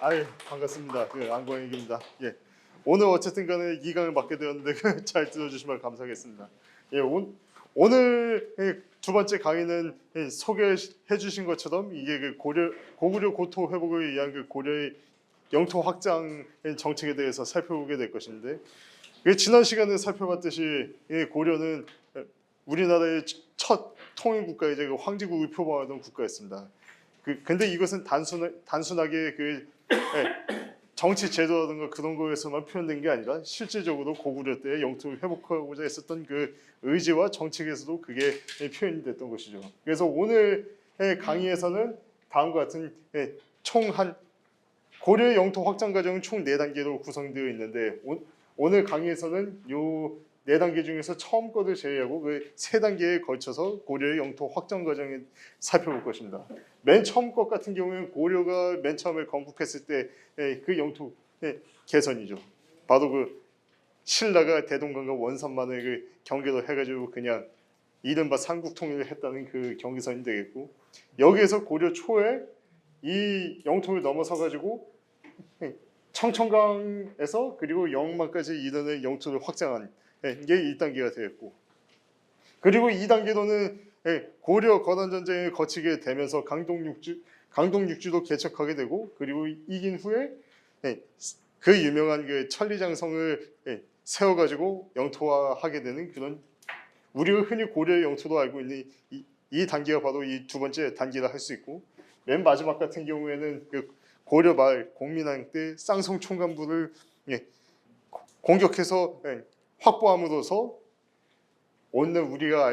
아유 반갑습니다. 안광익입니다. 예. 오늘 어쨌든 간에 이 강을 맡게 되었는데 잘 들어주시면 감사하겠습니다. 예, 오늘 두 번째 강의는 소개해 주신 것처럼 이게 고구려 고토 회복을 위한 고려의 영토 확장 정책에 대해서 살펴보게 될 것인데, 지난 시간에 살펴봤듯이 고려는 우리나라의 첫 통일 국가이자 황제국을 표방하던 국가였습니다. 근데 이것은 단순하게 정치 제도라든가 그런 거에서만 표현된 게 아니라 실질적으로 고구려 때의 영토를 회복하고자 했었던 그 의지와 정책에서도 그게 표현이 됐던 것이죠. 그래서 오늘 강의에서는 다음과 같은 고려의 영토 확장 과정은 총 4단계로 구성되어 있는데, 오늘 강의에서는 요 4단계 중에서 처음 거를 제외하고 그 3단계에 걸쳐서 고려의 영토 확장 과정을 살펴볼 것입니다. 맨 처음 것 같은 경우에는 고려가 맨 처음에 건국했을 때 그 영토 개선이죠. 바로 신라가 대동강과 원산만을 경계로 해가지고 그냥 이른바 삼국 통일을 했다는 그 경계선이 되겠고, 여기에서 고려 초에 이 영토를 넘어서 가지고 청천강에서 그리고 영마까지 이르는 영토를 확장한 게 1단계가 되었고, 그리고 2단계로는 고려 거란 전쟁을 거치게 되면서 강동육주도 개척하게 되고, 그리고 이긴 후에 그 유명한 천리장성을 세워가지고 영토화하게 되는 그런, 우리가 흔히 고려의 영토로 알고 있는 이 단계가 바로 이 두 번째 단계라 할 수 있고, 맨 마지막 같은 경우에는 고려 말 공민왕 때 쌍성 총관부를 공격해서 확보함으로써 오늘 우리가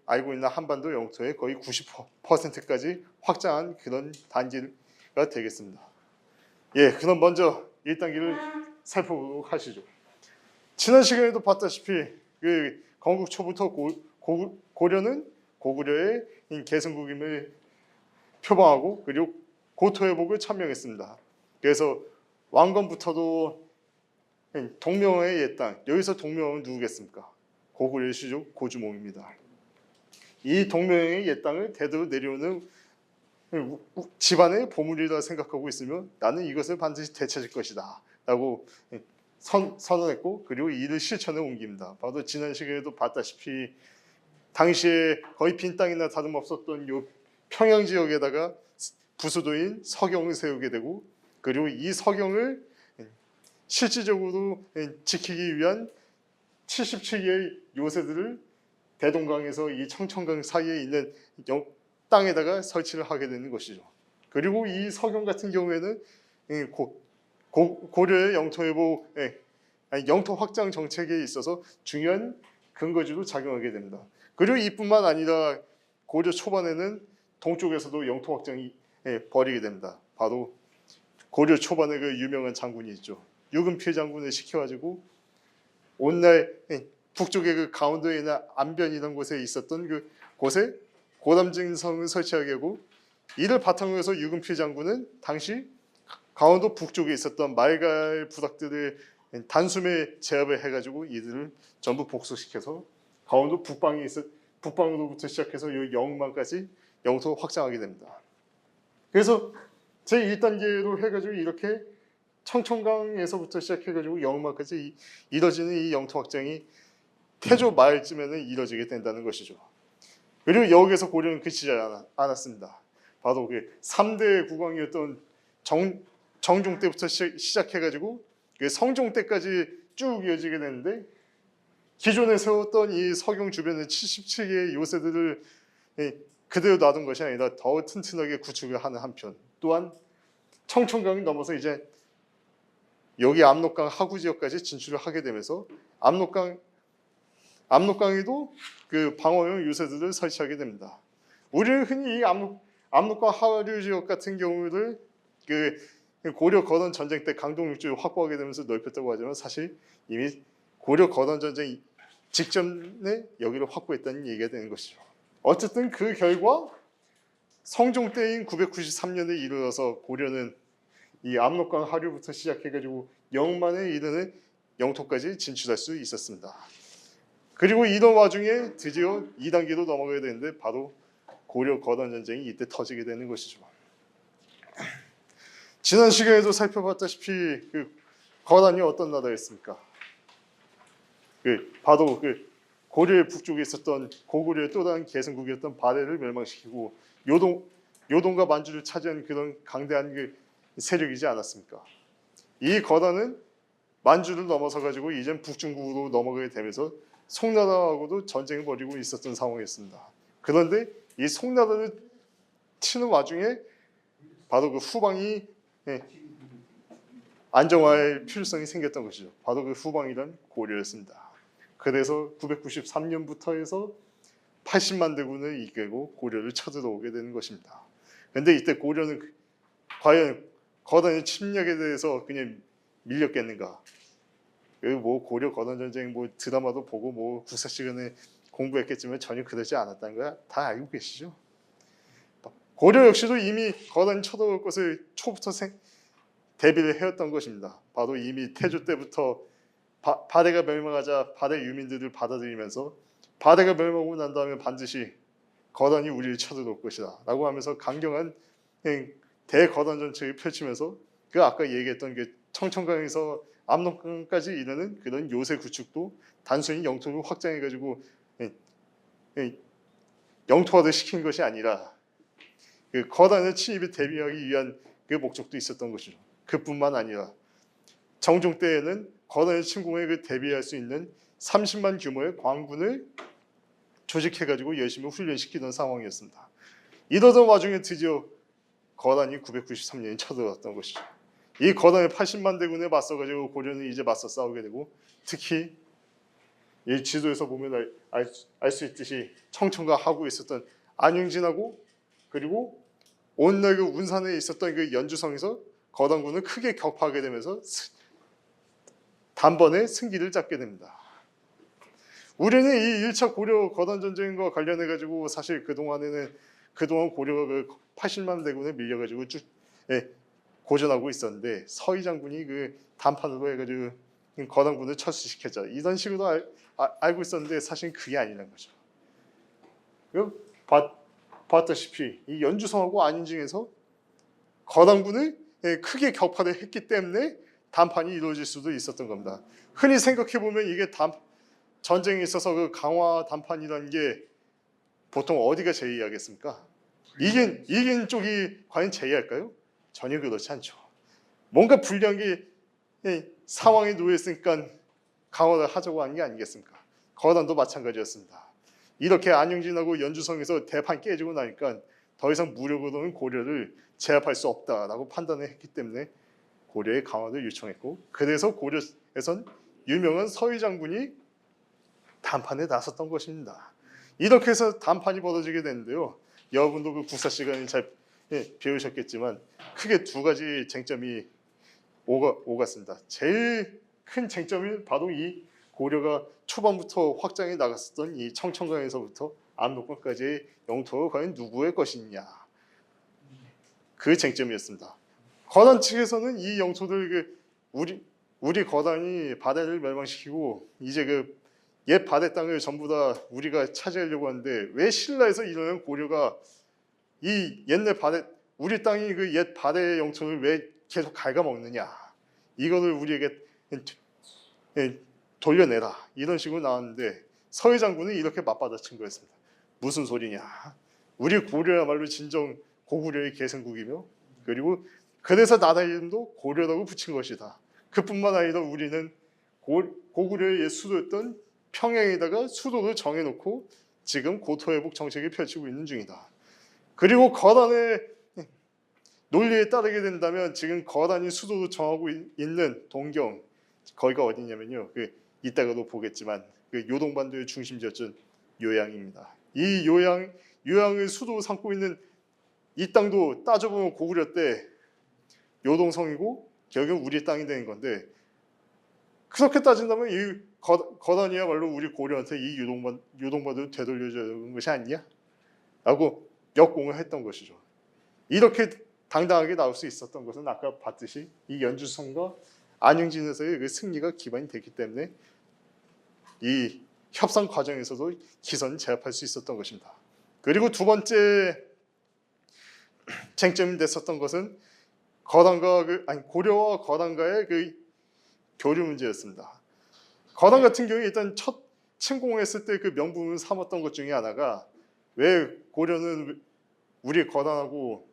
알고 있는 한반도 영토의 거의 90%까지 확장한 그런 단계가 되겠습니다. 예, 그럼 먼저 1단계를 살펴보도록 하시죠. 지난 시간에도 봤다시피 건국 초부터 고려는 고구려의 개성국임을 표방하고 그리고 고토회복을 천명했습니다. 그래서 왕건부터도 동명의 옛땅, 여기서 동명은 누구겠습니까? 고구려의 시족 고주몽입니다. 이 동명의 옛땅을 대대로 내려오는 집안의 보물이라 생각하고 있으면 나는 이것을 반드시 되찾을 것이다 라고 선언했고, 그리고 이를 실천에 옮깁니다. 바로 지난 시간에도 봤다시피 당시에 거의 빈 땅이나 다름없었던 요 평양 지역에다가 부수도인 서경을 세우게 되고, 그리고 이 서경을 실질적으로 지키기 위한 77개의 요새들을 대동강에서 이 청천강 사이에 있는 땅에다가 설치를 하게 되는 것이죠. 그리고 이 서경 같은 경우에는 고려의 영토회복, 영토 확장 정책에 있어서 중요한 근거지로 작용하게 됩니다. 그리고 이뿐만 아니라 고려 초반에는 동쪽에서도 영토 확장이 벌이게 됩니다. 바로 고려 초반에 유명한 장군이 있죠. 유금필 장군을 시켜가지고 오늘날 북쪽의 강원도에 있는 안변이라는 곳에 있었던 곳에 고담진성을 설치하게 하고, 이를 바탕으로 해서 유금필 장군은 당시 강원도 북쪽에 있었던 말갈 부락들을 단숨에 제압을 해가지고 이들을 전부 복수시켜서 강원도 북방으로부터 시작해서 영만까지 영토 확장하게 됩니다. 그래서 제1단계로 해가지고 이렇게 청천강에서부터 시작해가지고 영마까지 이뤄지는 이 영토 확장이 태조 말쯤에는 이뤄지게 된다는 것이죠. 그리고 여기에서 고려는 그치지 않았습니다. 바로 3대 국왕이었던 정종 때부터 시작해가지고 성종 때까지 쭉 이어지게 되는데, 기존에 세웠던 이 서경 주변의 77개의 요새들을 그대로 놔둔 것이 아니라 더 튼튼하게 구축을 하는 한편, 또한 청천강을 넘어서 이제 여기 압록강 하구 지역까지 진출을 하게 되면서 압록강에도 방어용 요새들을 설치하게 됩니다. 우리는 흔히 이 압록강 하류 지역 같은 경우를 고려 거란 전쟁 때 강동육지를 확보하게 되면서 넓혔다고 하지만, 사실 이미 고려 거란 전쟁 직전에 여기를 확보했다는 얘기가 되는 것이죠. 어쨌든 그 결과 성종 때인 993년에 이르러서 고려는 이 압록강 하류부터 시작해가지고 영만에 이르는 영토까지 진출할 수 있었습니다. 그리고 이런 와중에 드디어 2단계로 넘어가야 되는데, 바로 고려 거란 전쟁이 이때 터지게 되는 것이죠. 지난 시간에도 살펴봤다시피 거란이 어떤 나라였습니까? 바로 고려의 북쪽에 있었던 고구려의 또 다른 계승국이었던 바레를 멸망시키고 요동과 만주를 차지한 그런 강대한 세력이지 않았습니까? 이 거란은 만주를 넘어서 가지고 이젠 북중국으로 넘어가게 되면서 송나라하고도 전쟁을 벌이고 있었던 상황이었습니다. 그런데 이 송나라를 치는 와중에 바로 후방이 안정화할 필요성이 생겼던 것이죠. 바로 후방이란 고려였습니다. 그래서 993년부터 해서 80만 대군을 이끌고 고려를 쳐들어오게 되는 것입니다. 그런데 이때 고려는 과연 거란의 침략에 대해서 그냥 밀렸겠는가? 고려 거란 전쟁 드라마도 보고 국사 시간에 공부했겠지만 전혀 그러지 않았다는 거 다 알고 계시죠? 고려 역시도 이미 거란이 쳐들어올 것을 초부터 대비를 해왔던 것입니다. 바로 이미 태조 때부터 바레가 멸망하자 바레 유민들을 받아들이면서 바레가 멸망하고 난 다음에 반드시 거란이 우리를 쳐들어올 것이다 라고 하면서 강경한 대거란 정책을 펼치면서 아까 얘기했던 청천강에서 압록강까지 이르는 그런 요새 구축도 단순히 영토를 확장해가지고 영토화를 시킨 것이 아니라 거란의 침입에 대비하기 위한 목적도 있었던 것이죠. 그뿐만 아니라 정종 때에는 거란의 침공에 대비할 수 있는 30만 규모의 광군을 조직해가지고 열심히 훈련시키던 상황이었습니다. 이러던 와중에 드디어 거란이 993년에 쳐들어왔던 것이죠. 이 거란의 80만 대군에 맞서가지고 고려는 이제 맞서 싸우게 되고, 특히 이 지도에서 보면 알 수 있듯이 청천과 하구에 있었던 안용진하고 그리고 온날 운산에 있었던 연주성에서 거란군을 크게 격파하게 되면서 단번에 승기를 잡게 됩니다. 우리는 이 1차 고려 거란 전쟁과 관련해 가지고 사실 그동안 고려가 80만 대군에 밀려 가지고 쭉 고전하고 있었는데, 서희 장군이 단판으로 해가지고 거란군을 철수시켰죠. 이런 식으로 알고 있었는데 사실 그게 아니라는 거죠. 봤다시피 이 연주성하고 안인증에서 거란군을 크게 격파를 했기 때문에 단판이 이루어질 수도 있었던 겁니다. 흔히 생각해 보면 이게 전쟁에 있어서 강화 단판이라는 게 보통 어디가 제의하겠습니까? 이긴 쪽이 과연 제의할까요? 전혀 그렇지 않죠. 뭔가 불리한 게 상황에 놓였으니까 강화를 하자고 하는 게 아니겠습니까? 거란도 마찬가지였습니다. 이렇게 안용진하고 연주성에서 대판 깨지고 나니까 더 이상 무력으로는 고려를 제압할 수 없다라고 판단을 했기 때문에 고려의 강화를 요청했고, 그래서 고려에선 유명한 서희 장군이 단판에 나섰던 것입니다. 이렇게 해서 단판이 벌어지게 되는데요. 여러분도 국사 시간에 잘 배우셨겠지만 크게 두 가지 쟁점이 오갔습니다. 제일 큰 쟁점이 바로 이 고려가 초반부터 확장해 나갔었던 이 청천강에서부터 압록강까지의 영토가 과연 누구의 것이냐, 그 쟁점이었습니다. 거란 측에서는 이 영토를 우리 거란이 바레를 멸망시키고 이제 옛 바레 땅을 전부 다 우리가 차지하려고 하는데, 왜 신라에서 일어난 고려가 이 옛날 우리 땅이 옛 바레 영토를 왜 계속 갉아먹느냐, 이거를 우리에게 돌려내라, 이런 식으로 나왔는데 서희 장군은 이렇게 맞받아친 거였습니다. 무슨 소리냐, 우리 고려야말로 진정 고구려의 계승국이며, 그리고 그래서 나라 이름도 고려라고 붙인 것이다. 그뿐만 아니라 우리는 고구려의 옛 수도였던 평양에다가 수도를 정해놓고 지금 고토회복 정책을 펼치고 있는 중이다. 그리고 거란의 논리에 따르게 된다면 지금 거란이 수도를 정하고 있는 동경, 거기가 어디냐면요, 이따가도 보겠지만 요동반도의 중심지였던 요양입니다. 이 요양을 수도로 삼고 있는 이 땅도 따져보면 고구려 때 요동성이고 결국 우리 땅이 되는 건데, 그렇게 따진다면 이 거란이야말로 우리 고려한테 이 요동반도를 되돌려줘야 하는 것이 아니냐? 라고 역공을 했던 것이죠. 이렇게 당당하게 나올 수 있었던 것은 아까 봤듯이 이 연주성과 안용진에서의 승리가 기반이 됐기 때문에 이 협상 과정에서도 기선을 제압할 수 있었던 것입니다. 그리고 두 번째 쟁점이 됐었던 것은 거단과 고려와 거단과의 그 교류 문제였습니다. 거단 같은 경우에 일단 첫 침공했을 때 그 명분을 삼았던 것 중에 하나가 왜 고려는 우리 거단하고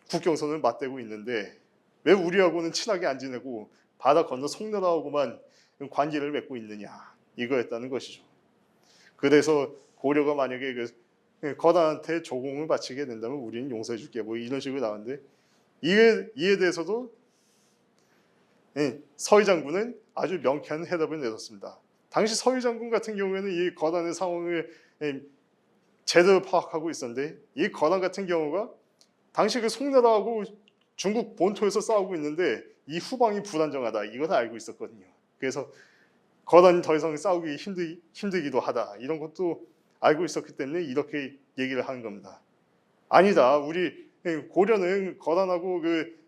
국경선을 맞대고 있는데 왜 우리하고는 친하게 안 지내고 바다 건너 송나라하고만 관계를 맺고 있느냐 이거였다는 것이죠. 그래서 고려가 만약에 그 거단한테 조공을 바치게 된다면 우리는 용서해줄게 뭐 이런 식으로 나왔는데 이에 대해서도 서희 장군은 아주 명쾌한 해답을 내줬습니다. 당시 서희 장군 같은 경우에는 이 거단의 상황을 제대로 파악하고 있었는데 이 거단 같은 경우가 당시 그 송나라하고 중국 본토에서 싸우고 있는데 이 후방이 불안정하다 이걸 알고 있었거든요. 그래서 거단이 더 이상 싸우기 힘들기도 하다 이런 것도 알고 있었기 때문에 이렇게 얘기를 하는 겁니다. 아니다, 우리 고려는 거단하고 그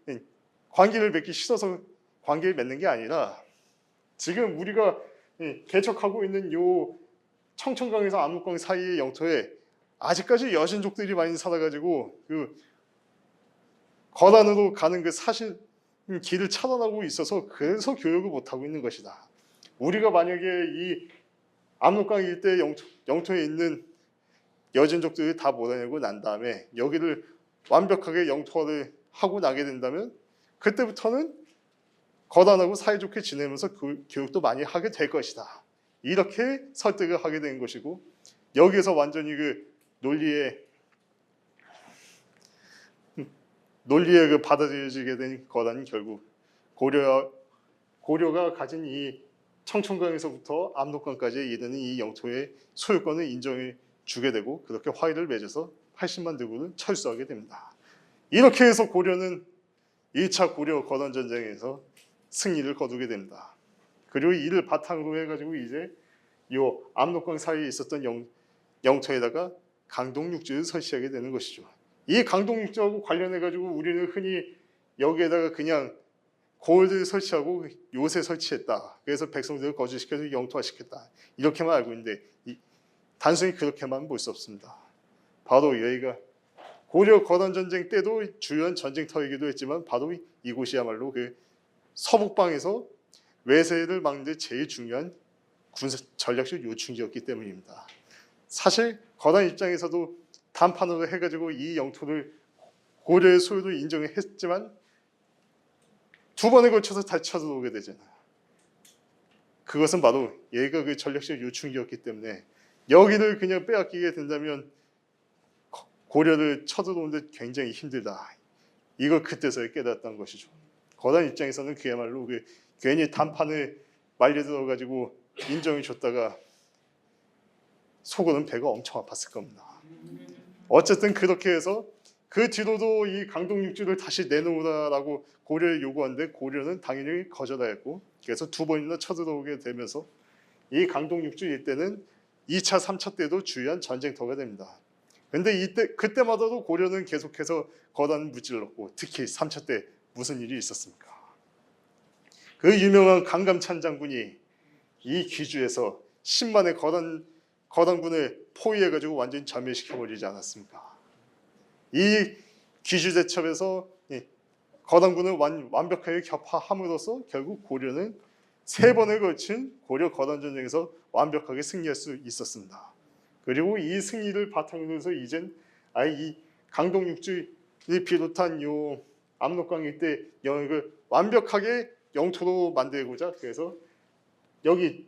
관계를 맺기 싫어서 관계를 맺는 게 아니라 지금 우리가 개척하고 있는 요 청천강에서 압록강 사이의 영토에 아직까지 여신족들이 많이 살아가지고 그 거단으로 가는 그 사실 길을 차단하고 있어서 그래서 교역을 못하고 있는 것이다. 우리가 만약에 이 압록강 일대 영토에 있는 여진족들이 다 몰아내고 난 다음에 여기를 완벽하게 영토화를 하고 나게 된다면 그때부터는 거단하고 사이좋게 지내면서 교육도 많이 하게 될 것이다. 이렇게 설득을 하게 된 것이고 여기에서 완전히 그 논리에 그 받아들여지게 된 거단은 결국 고려가 가진 이 청천강에서부터 압록강까지 이르는 이 영토의 소유권을 인정해 주게 되고 그렇게 화의를 맺어서 80만 대군을 철수하게 됩니다. 이렇게 해서 고려는 1차 고려 거단 전쟁에서 승리를 거두게 됩니다. 그리고 이를 바탕으로 해가지고 이제 이 압록강 사이에 있었던 영토에다가 강동육지를 설치하게 되는 것이죠. 이 강동육지하고 관련해가지고 우리는 흔히 여기에다가 그냥 고을을 설치하고 요새 설치했다. 그래서 백성들을 거주시켜서 영토화시켰다. 이렇게만 알고 있는데 단순히 그렇게만 볼 수 없습니다. 바로 여기가 고려 거단 전쟁 때도 주요한 전쟁터이기도 했지만 바로 이곳이야말로 그 서북방에서 외세를 막는 데 제일 중요한 전략적 요충지였기 때문입니다. 사실 거단 입장에서도 담판으로 해가지고 이 영토를 고려의 소유로 인정했지만 두 번에 걸쳐서 다시 쳐들어오게 되잖아요. 그것은 바로 얘가 그 전략적 요충지였기 때문에 여기를 그냥 빼앗기게 된다면 고려를 쳐들어오는데 굉장히 힘들다. 이걸 그때서야 깨달았던 것이죠. 거단 입장에서는 그야말로 그 괜히 단판을 말려들어가지고 인정해 줬다가 속으로는 배가 엄청 아팠을 겁니다. 어쨌든 그렇게 해서 그 뒤로도 이 강동육지를 다시 내놓으라고 고려에 요구하는데 고려는 당연히 거절하였고 그래서 두 번이나 쳐들어오게 되면서 이 강동육지 일대는 2차, 3차 때도 주요한 전쟁터가 됩니다. 근데 그때마다도 고려는 계속해서 거단을 무찔렀고 특히 3차 때 무슨 일이 있었습니까? 그 유명한 강감찬 장군이 이 귀주에서 10만의 거단군을 포위해가지고 완전히 전멸시켜버리지 않았습니까? 이 귀주 대첩에서 거단군을 완벽하게 격파함으로써 결국 고려는 3번에 걸친 고려 거단 전쟁에서 완벽하게 승리할 수 있었습니다. 그리고 이 승리를 바탕으로 해서 이젠 이 강동육지를 비롯한 요 압록강 일대 영역을 완벽하게 영토로 만들고자 그래서 여기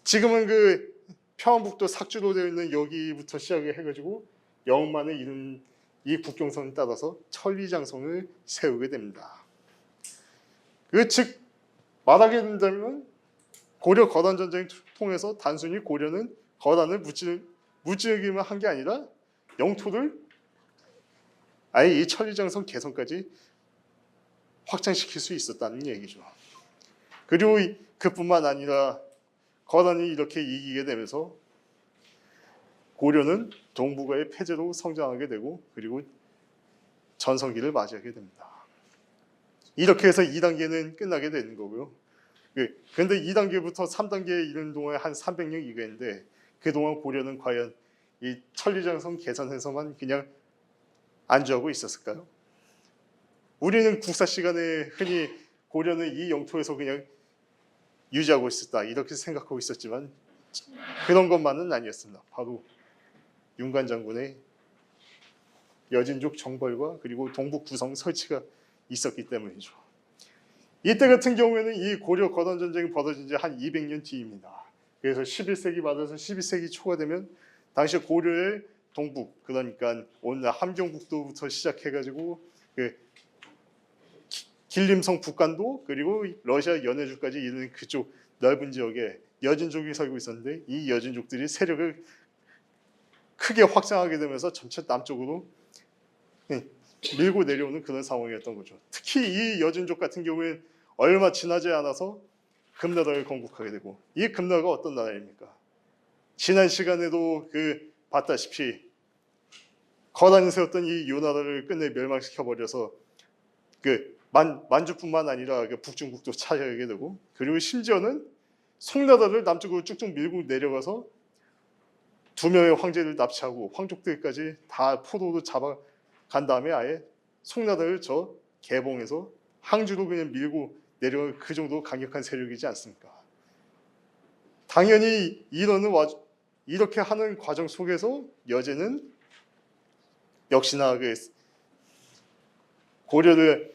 지금은 그 평안북도 삭주로 되어 있는 여기부터 시작을 해가지고 영만을 이룬 이 국경선을 따라서 천리장성을 세우게 됩니다. 즉 말하게 된다면 고려 거단 전쟁을 통해서 단순히 고려는 거단을 무찌르기만 한 게 아니라 영토를 아예 이 천리장성 개성까지 확장시킬 수 있었다는 얘기죠. 그리고 그뿐만 아니라 거단이 이렇게 이기게 되면서 고려는 동북아의 폐제로 성장하게 되고 그리고 전성기를 맞이하게 됩니다. 이렇게 해서 2단계는 끝나게 되는 거고요. 그런데 2단계부터 3단계에 이르는 동안 한 300년 이후인데 그동안 고려는 과연 이 천리장성 개선에서만 그냥 안주하고 있었을까요? 우리는 국사 시간에 흔히 고려는 이 영토에서 그냥 유지하고 있었다 이렇게 생각하고 있었지만 그런 것만은 아니었습니다. 바로 윤관 장군의 여진족 정벌과 그리고 동북 구성 설치가 있었기 때문이죠. 이때 같은 경우에는 이 고려 거란 전쟁이 벌어진 지 한 200년 뒤입니다. 그래서 11세기 말에서 12세기 초가 되면 당시 고려의 동북, 그러니까 오늘 함경북도부터 시작해가지고 그 길림성 북간도 그리고 러시아 연해주까지 이르는 그쪽 넓은 지역에 여진족이 살고 있었는데 이 여진족들이 세력을 크게 확장하게 되면서 점차 남쪽으로 밀고 내려오는 그런 상황이었던 거죠. 특히 이 여진족 같은 경우에 얼마 지나지 않아서 금나라를 건국하게 되고 이 금나라가 어떤 나라입니까? 지난 시간에도 봤다시피 거란이 세웠던 이 요나라를 끝내 멸망시켜 버려서 만주뿐만 아니라 북중국도 차지하게 되고 그리고 심지어는 송나라를 남쪽으로 쭉쭉 밀고 내려가서 2명의 황제를 납치하고 황족들까지 다 포로로 잡아간 다음에 아예 송나라를 저 개봉해서 항주로 그냥 밀고 내려간 그 정도 강력한 세력이지 않습니까? 당연히 이렇게 하는 과정 속에서 여제는 역시나 고려를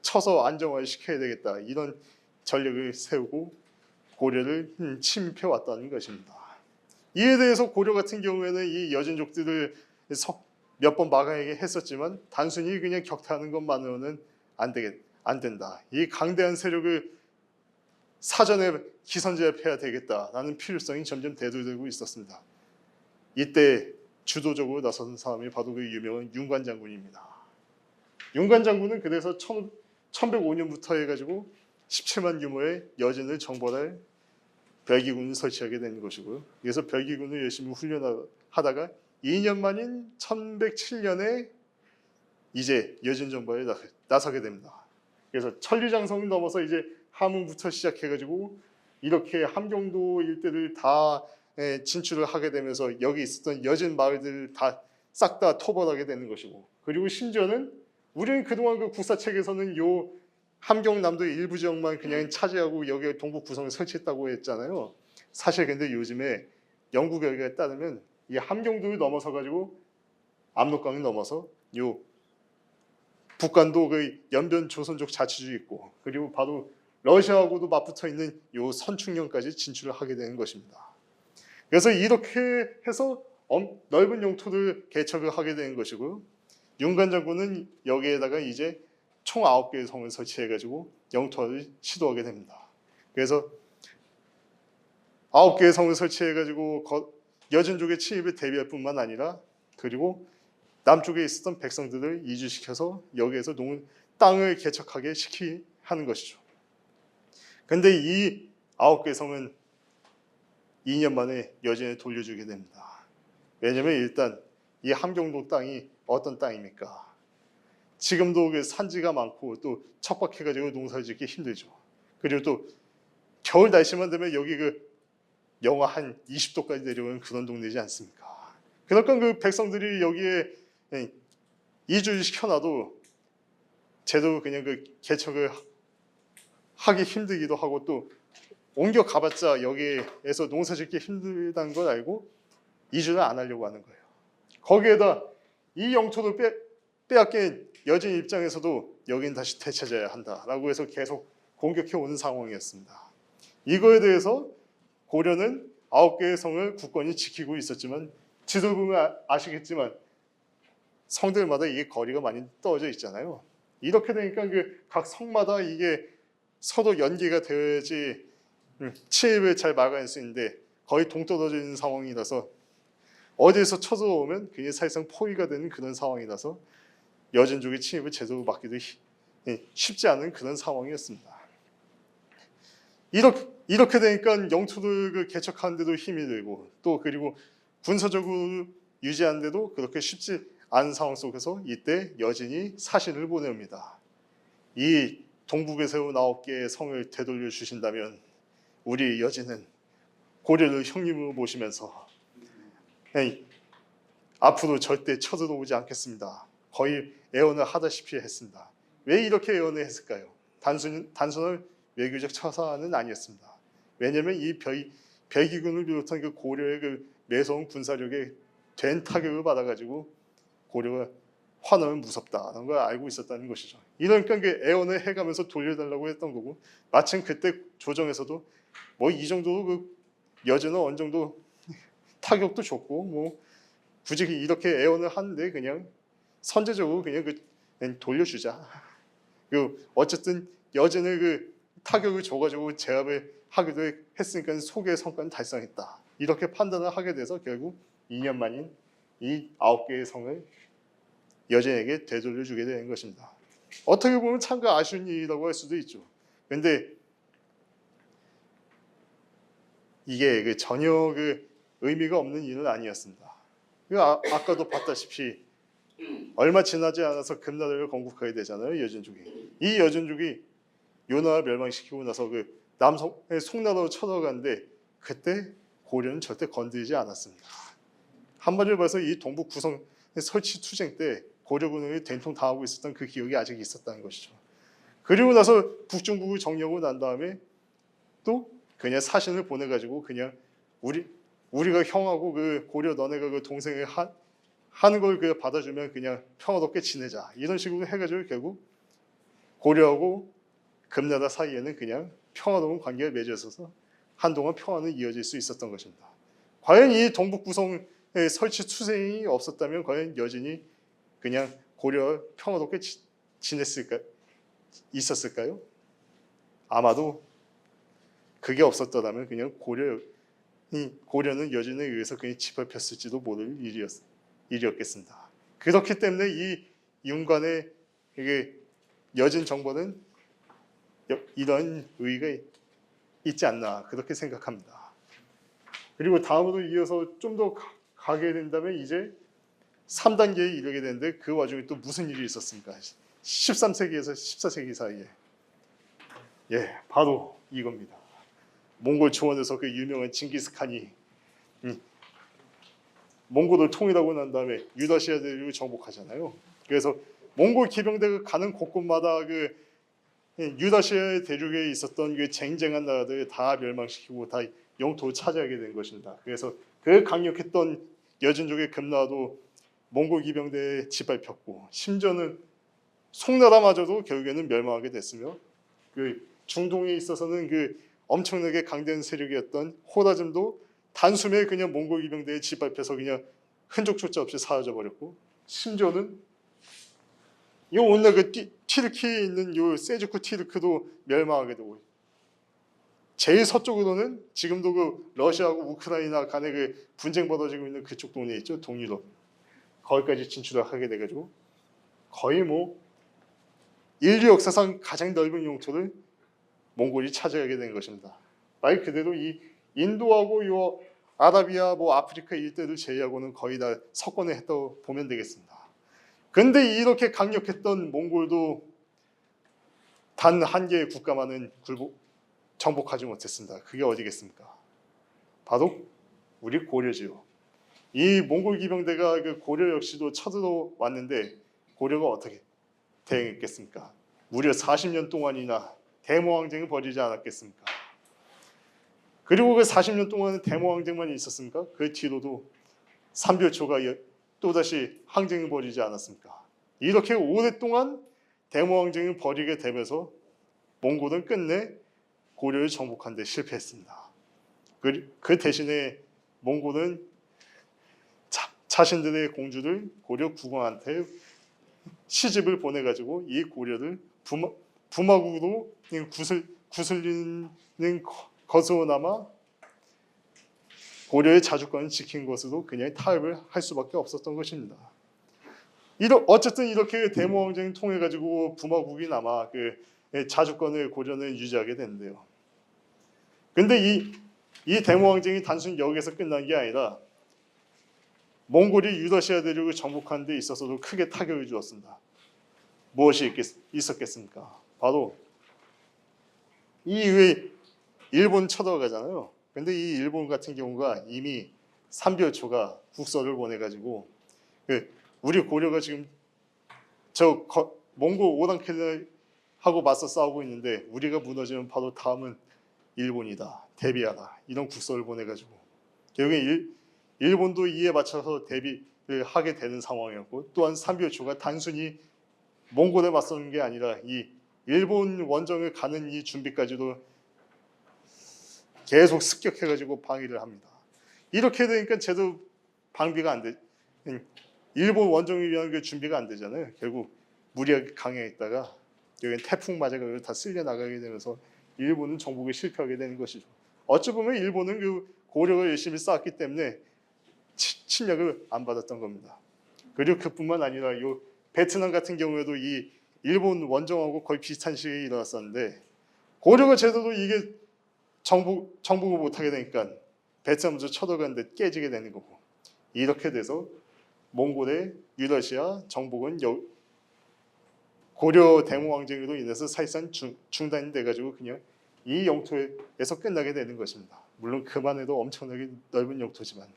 쳐서 안정화시켜야 되겠다 이런 전략을 세우고 고려를 침입해 왔다는 것입니다. 이에 대해서 고려 같은 경우에는 이 여진족들을 몇 번 막아내게 했었지만 단순히 그냥 격퇴하는 것만으로는 안 된다. 이 강대한 세력을 사전에 기선제압해야 되겠다라는 필요성이 점점 대두되고 있었습니다. 이때 주도적으로 나선 사람이 바로 그 유명한 윤관 장군입니다. 윤관 장군은 그래서 1105년부터 해가지고 17만 규모의 여진을 정벌할 별기군을 설치하게 된 것이고요. 그래서 별기군을 열심히 훈련하다가 2년 만인 1107년에 이제 여진 정벌에 나서게 됩니다. 그래서 천리장성을 넘어서 이제 함흥부터 시작해가지고 이렇게 함경도 일대를 다 진출을 하게 되면서 여기 있었던 여진 마을들을 다 싹 다 토벌하게 되는 것이고 그리고 심지어는 우리는 그동안 그 국사책에서는 요 함경남도 일부 지역만 그냥 차지하고 여기에 동북 구성을 설치했다고 했잖아요. 사실 근데 요즘에 연구 결과에 따르면 이 함경도를 넘어서 가지고 압록강을 넘어서 요 북간도 그 연변 조선족 자치주 있고 그리고 바로 러시아하고도 맞붙어 있는 요 선충령까지 진출을 하게 되는 것입니다. 그래서 이렇게 해서 넓은 영토를 개척을 하게 되는 것이고요. 윤관 장군은 여기에다가 이제 총 9개의 성을 설치해가지고 영토화를 시도하게 됩니다. 그래서 9개의 성을 설치해가지고 여진족의 침입에 대비할 뿐만 아니라 그리고 남쪽에 있었던 백성들을 이주시켜서 여기에서 땅을 개척하게 하는 것이죠. 근데 이 9개 성은 2년 만에 여진에 돌려주게 됩니다. 왜냐면 일단 이 함경도 땅이 어떤 땅입니까? 지금도 그 산지가 많고 또 척박해가지고 농사 짓기 힘들죠. 그리고 또 겨울 날씨만 되면 여기 영하 한 20도까지 내려오는 그런 동네지 않습니까? 그러니까 그 백성들이 여기에 이주를 시켜놔도 제대로 그냥 개척을 하기 힘들기도 하고 또 옮겨 가봤자 여기에서 농사 짓기 힘들다는 걸 알고 이주를 안 하려고 하는 거예요. 거기에다 이 영토를 빼앗긴 여진 입장에서도 여긴 다시 되찾아야 한다라고 해서 계속 공격해오는 상황이었습니다. 이거에 대해서 고려는 9개의 성을 굳건히 지키고 있었지만 지도를 보면 아시겠지만 성들마다 이게 거리가 많이 떨어져 있잖아요. 이렇게 되니까 각 성마다 이게 서로 연계가 되어야지 침입을 잘 막아낼 수 있는데 거의 동떨어져 있는 상황이라서 어디에서 쳐들어오면 그게 사실상 포위가 되는 그런 상황이라서 여진족의 침입을 제대로 막기도 쉽지 않은 그런 상황이었습니다. 이렇게 되니까 영토를 개척하는 데도 힘이 들고 또 그리고 군사적으로 유지하는 데도 그렇게 쉽지 않은 상황 속에서 이때 여진이 사신을 보냅니다. 이 동북에 세운 9개의 성을 되돌려 주신다면 우리 여진은 고려를 형님으로 모시면서 앞으로 절대 쳐들어오지 않겠습니다. 거의 애원을 하다시피 했습니다. 왜 이렇게 애원을 했을까요? 단순한 외교적 처사는 아니었습니다. 왜냐하면 이 백의군을 비롯한 그 고려의 그 매서운 군사력에 된 타격을 받아가지고 고려가 화나면 무섭다는 걸 알고 있었다는 것이죠. 이러니까 그 애원을 해가면서 돌려달라고 했던 거고, 마침 그때 조정에서도 뭐 이 정도 그 여제는 어느 정도 타격도 좋고 뭐 굳이 이렇게 애원을 하는데 그냥 선제적으로 그냥 돌려주자. 그 어쨌든 여제는 그 타격을 줘가지고 제압을 하기도 했으니까 소개의 성과는 달성했다. 이렇게 판단을 하게 돼서 결국 2년 만인 이 9개의 성을 여제에게 되돌려주게 되는 것입니다. 어떻게 보면 참 아쉬운 일이라고 할 수도 있죠. 그런데 이게 전혀 의미가 없는 일은 아니었습니다. 아까도 봤다시피 얼마 지나지 않아서 금나라를 건국하게 되잖아요. 여진족이. 이 여진족이 요나라 멸망시키고 나서 남성의 송나라로 쳐들어갔는데 그때 고려는 절대 건드리지 않았습니다. 한마디로 봐서 이 동북 구성 설치 투쟁 때 고려군이 된통 당하고 있었던 그 기억이 아직 있었다는 것이죠. 그리고 나서 북중국을 정리하고 난 다음에 또 그냥 사신을 보내가지고 그냥 우리가 형하고 고려 너네가 동생을 하는 걸 받아주면 그냥 평화롭게 지내자, 이런 식으로 해가지고 결국 고려하고 금나라 사이에는 그냥 평화로운 관계가 맺어 있어서 한동안 평화는 이어질 수 있었던 것입니다. 과연 이 동북 구성의 설치 투쟁이 없었다면 과연 여진이 그냥 고려 평화롭게 있었을까요? 아마도 그게 없었더라면 그냥 고려는 여진에 의해서 그냥 짓밟혔을지도 모를 일이었겠습니다. 그렇기 때문에 이 윤관의 여진 정보는 이런 의의가 있지 않나 그렇게 생각합니다. 그리고 다음으로 이어서 좀 더 가게 된다면 이제 3단계에 이르게 되는데 그 와중에 또 무슨 일이 있었습니까? 13세기에서 14세기 사이에 바로 이겁니다. 몽골 초원에서 그 유명한 징기스칸이 몽골을 통일하고 난 다음에 유다시아 대륙을 정복하잖아요. 그래서 몽골 기병대가 가는 곳곳마다 유다시아 대륙에 있었던 쟁쟁한 나라들 다 멸망시키고 다 영토를 차지하게 된 것입니다. 그래서 그 강력했던 여진족의 금나라도 몽골 기병대에 짓밟혔고, 심지어는 송나라마저도 결국에는 멸망하게 됐으며, 중동에 있어서는 엄청나게 강대한 세력이었던 호라즘도 단숨에 그냥 몽골 기병대에 짓밟혀서 그냥 흔적조차 없이 사라져 버렸고, 심지어는 오늘 튀르키에 있는 세주크 튀르크도 멸망하게 되고, 제일 서쪽으로는 지금도 러시아하고 우크라이나 간에 분쟁 벌어지고 있는 그쪽 동네 있죠, 동유럽. 거기까지 진출하게 돼가지고 거의 인류 역사상 가장 넓은 영토를 몽골이 차지하게 된 것입니다. 말 그대로 이 인도하고 아라비아 아프리카 일대를 제외하고는 거의 다 석권을 했다고 보면 되겠습니다. 그런데 이렇게 강력했던 몽골도 단 한 개의 국가만은 정복하지 못했습니다. 그게 어디겠습니까? 바로 우리 고려지요. 이 몽골 기병대가 고려 역시도 쳐들어왔는데 고려가 어떻게 대응했겠습니까? 무려 40년 동안이나 대모항쟁을 벌이지 않았겠습니까? 그리고 40년 동안 대모항쟁만 있었습니까? 그 뒤로도 삼별초가 또다시 항쟁을 벌이지 않았습니까? 이렇게 오랫동안 대모항쟁을 벌이게 되면서 몽골은 끝내 고려를 정복한 데 실패했습니다. 그 대신에 몽골은 자신들의 공주를 고려 국왕한테 시집을 보내가지고 이 고려를 부마국으로 구슬리는 것으로나마 고려의 자주권을 지킨 것으로 그냥 타협을 할 수밖에 없었던 것입니다. 어쨌든 이렇게 대모항쟁을 통해 가지고 부마국이 남아 자주권을 고려는 유지하게 되는데요. 그런데 이 대모항쟁이 단순히 여기서 끝난 게 아니라 몽골이 유러시아 대륙을 정복하는 데 있어서도 크게 타격을 주었습니다. 무엇이 있었겠습니까? 바로 이후에 일본 쳐들어가잖아요. 그런데 이 일본 같은 경우가 이미 삼별초가 국서를 보내가지고 우리 고려가 지금 몽골 오랑캐들하고 맞서 싸우고 있는데 우리가 무너지면 바로 다음은 일본이다. 대비하라. 이런 국서를 보내가지고 결국에 일본도 이에 맞춰서 대비를 하게 되는 상황이었고, 또한 삼비오초가 단순히 몽골에 맞서는 게 아니라 이 일본 원정을 가는 이 준비까지도 계속 습격해가지고 방위를 합니다. 이렇게 되니까 제도 방비가 안 돼. 일본 원정을 위한 그 준비가 안 되잖아요. 결국 무리하게 강행했다가 여기는 태풍 맞아가지고 다 쓸려 나가게 되면서 일본은 정복에 실패하게 되는 것이죠. 어찌 보면 일본은 그 고려가 열심히 쌓았기 때문에 침략을 안 받았던 겁니다. 그리고 그뿐만 아니라 요 베트남 같은 경우에도 이 일본 원정하고 거의 비슷한 시기에 일어났었는데 고려가 제대로 이게 정복을 못하게 되니까 베트남도 쳐들어가는데 깨지게 되는 거고, 이렇게 돼서 몽골의 유러시아 정복은 고려 대무왕정으로 인해서 사실상 중단이 돼가지고 그냥 이 영토에서 끝나게 되는 것입니다. 물론 그만해도 엄청나게 넓은 영토지만,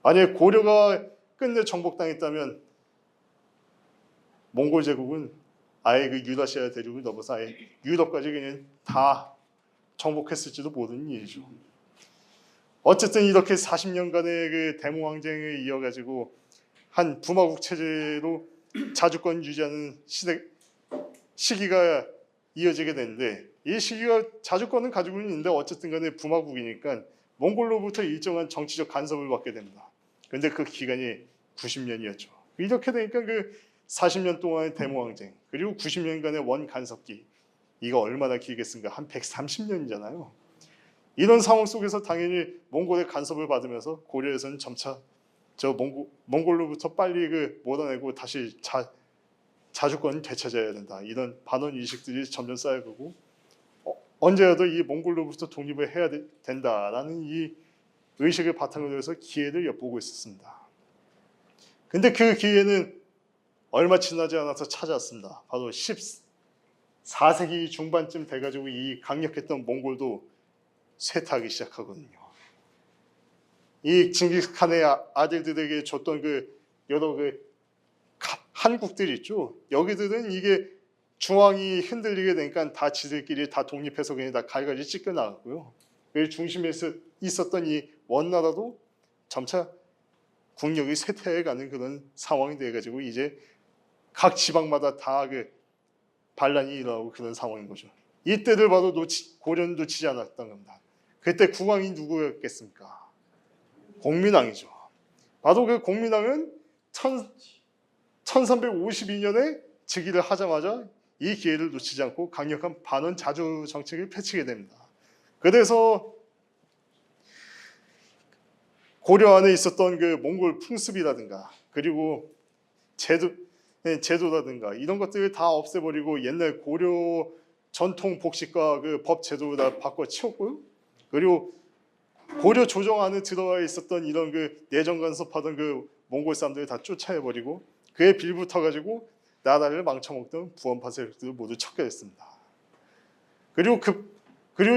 만약에 고려가 끝내 정복당했다면 몽골 제국은 아예 그 유라시아 대륙을 넘어서 아예 유럽까지 그냥 다 정복했을지도 모르는 일이죠. 어쨌든 이렇게 40년간의 그 대무왕정을 이어가지고 한 부마국 체제로 자주권 유지하는 시기가 이어지게 되는데, 이 시기가 자주권은 가지고 있는데 어쨌든 간에 부마국이니까 몽골로부터 일정한 정치적 간섭을 받게 됩니다. 그런데 그 기간이 90년이었죠. 이렇게 되니까 그 40년 동안의 대무왕정 그리고 90년간의 원간섭기, 이거 얼마나 길겠습니까? 한 130년이잖아요. 이런 상황 속에서 당연히 몽골의 간섭을 받으면서 고려에서는 점차 몽골로부터 빨리 그 몰아내고 다시 자주권을 되찾아야 된다, 이런 반원 의식들이 점점 쌓여가고 언제라도 이 몽골로부터 독립을 해야 된다라는 이 의식을 바탕으로 해서 기회를 엿보고 있었습니다. 근데 그 기회는 얼마 지나지 않아서 찾아왔습니다. 바로 14세기 중반쯤 돼가지고 이 강력했던 몽골도 쇠퇴하기 시작하거든요. 이 징기스칸의 아들들에게 줬던 그 여러 그 한국들 있죠. 여기들은 이게 중앙이 흔들리게 되니까 다 지들끼리 다 독립해서 그냥 다 갈갈이 찢겨 나갔고요. 그 중심에 있었던 이 원나라도 점차 국력이 쇠퇴해가는 그런 상황이 돼가지고 이제 각 지방마다 다 그 반란이 일어나고 그런 상황인 거죠. 이때를 봐도 고려는 놓치지 않았던 겁니다. 그때 국왕이 누구였겠습니까? 공민왕이죠. 바로 그 공민왕은 1352년에 즉위를 하자마자 이 기회를 놓치지 않고 강력한 반원 자주 정책을 펼치게 됩니다. 그래서 고려 안에 있었던 그 몽골 풍습이라든가 그리고 제도라든가 이런 것들을 다 없애버리고 옛날 고려 전통 복식과 그 법 제도를 다 바꿔 치웠고요. 그리고 고려 조정 안에 들어와 있었던 이런 그 내정 간섭하던 그 몽골 사람들을 다 쫓아내버리고 그에 빌붙어 가지고 나라를 망쳐먹던 부원파 세력들을 모두 척결했습니다. 그리고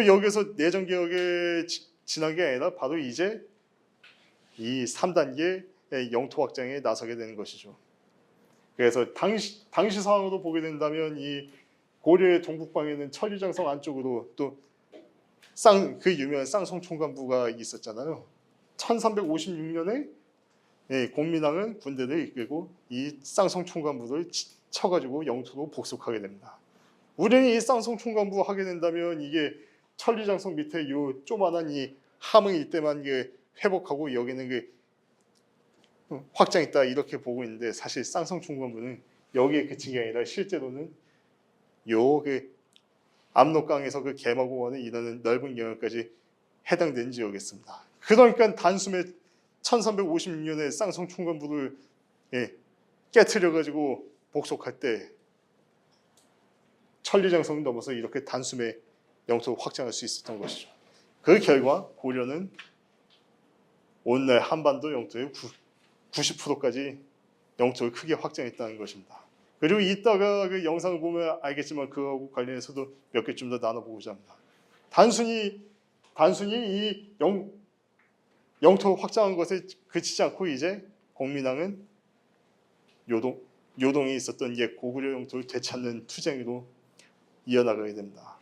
여기서 내정 개혁에 지난 게 아니라 바로 이제 이 3단계 영토 확장에 나서게 되는 것이죠. 그래서 당시 상황으로 보게 된다면 이 고려의 동북방에는 천리장성 안쪽으로 또 그 유명한 쌍성 총관부가 있었잖아요. 1356년에 공민왕은 군대를 이끌고 이 쌍성 총관부를 쳐가지고 영토로 복속하게 됩니다. 우리는 이 쌍성 총관부 하게 된다면 이게 천리장성 밑에 요 조만한 이 함흥 일대만 회복하고 여기는 그 확장했다 이렇게 보고 있는데, 사실 쌍성 총관부는 여기에 그친 게 아니라 실제로는 요 그 압록강에서 그 개마공원에 이르는 넓은 영역까지 해당되는 지역이었습니다. 그러니까 단숨에 1356년에 쌍성 총관부를 깨트려 가지고 복속할 때 천리장성을 넘어서 이렇게 단숨에 영토를 확장할 수 있었던 것이죠. 그 결과 고려는 오늘날 한반도 영토의 90%까지 영토를 크게 확장했다는 것입니다. 그리고 이따가 그 영상을 보면 알겠지만 그거하고 관련해서도 몇 개 좀 더 나눠보고자 합니다. 단순히 이 영토 확장한 것에 그치지 않고 이제 공민왕은 요동에 있었던 옛 고구려 영토를 되찾는 투쟁으로 이어나가게 됩니다.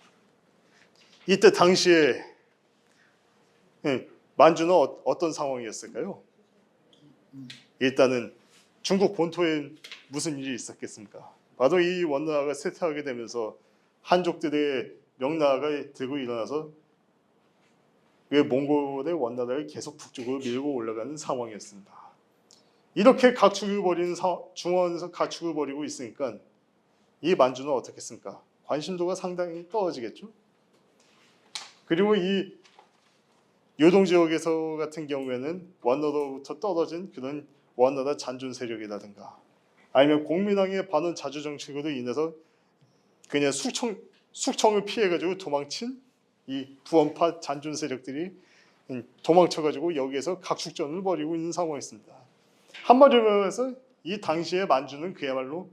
이때 당시에 만주는 어떤 상황이었을까요? 일단은 중국 본토에 무슨 일이 있었겠습니까? 바로 이 원나라가 쇠퇴하게 되면서 한족들의 명나라가 들고 일어나서 그 몽골의 원나라를 계속 북쪽으로 밀고 올라가는 상황이었습니다. 이렇게 각축을 벌이는 중원에서 각축을 벌이고 있으니까 이 만주는 어떻겠습니까? 관심도가 상당히 떨어지겠죠. 그리고 이 요동 지역에서 같은 경우에는 원나라로부터 떨어진 그런 원나라 잔존 세력이라든가 아니면 공민왕의 반원 자주 정책으로 인해서 그냥 숙청을 피해가지고 도망친 이 부원파 잔존 세력들이 도망쳐가지고 여기에서 각축전을 벌이고 있는 상황이었습니다. 한마디로 말해서 이 당시의 만주는 그야말로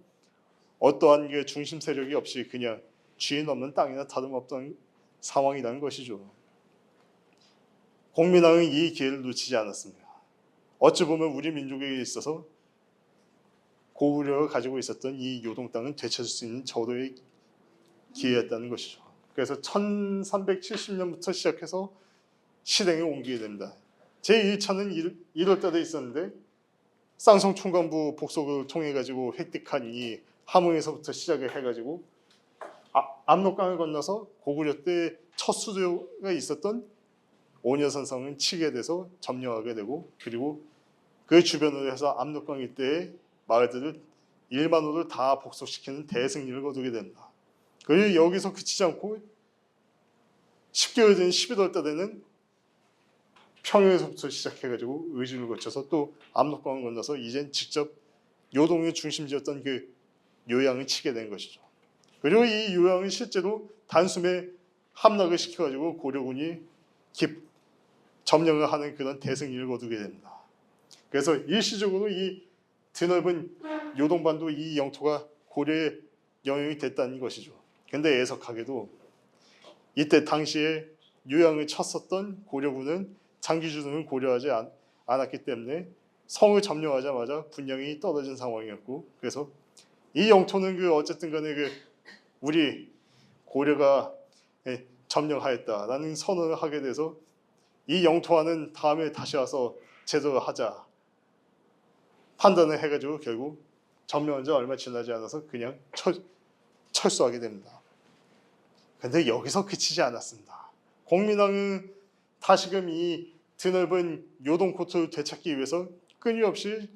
어떠한 그 중심 세력이 없이 그냥 주인 없는 땅이나 다름없던 상황이라는 것이죠. 공민왕은 이 기회를 놓치지 않았습니다. 어찌 보면 우리 민족에 있어서 고구려가 가지고 있었던 이 요동 땅은 되찾을 수 있는 저도의 기회였다는 것이죠. 그래서 1370년부터 시작해서 실행에 옮기게 됩니다. 제1차는 1월 달에 있었는데 쌍성 총관부 복속을 통해 가지고 획득한 이 함흥에서부터 시작을 해가지고 압록강을 건너서 고구려 때 첫 수도가 있었던 오녀산성은 치게 돼서 점령하게 되고 그리고 그 주변으로 해서 압록강 일대의 마을들을 1만 호를 다 복속시키는 대승리를 거두게 됩니다. 그리고 여기서 그치지 않고 10개월 전 11월 달에는 평양에서부터 시작해가지고 의주를 거쳐서 또 압록강을 건너서 이젠 직접 요동의 중심지였던 그 요양을 치게 된 것이죠. 그리고 이 요양은 실제로 단숨에 함락을 시켜가지고 고려군이 점령을 하는 그런 대승리를 거두게 됩니다. 그래서 일시적으로 이 드넓은 요동반도 이 영토가 고려의 영역이 됐다는 것이죠. 근데 애석하게도 이때 당시에 요양을 쳤었던 고려군은 장기주둔을 고려하지 않았기 때문에 성을 점령하자마자 군량이 떨어진 상황이었고 그래서 이 영토는 그 어쨌든 간에 그 우리 고려가 점령하였다라는 선언을 하게 돼서 이 영토와는 다음에 다시 와서 제대로 하자 판단을 해가지고 결국 점령한 지 얼마 지나지 않아서 그냥 철수하게 됩니다. 근데 여기서 그치지 않았습니다. 공민왕은 다시금 이 드넓은 요동 코트를 되찾기 위해서 끊임없이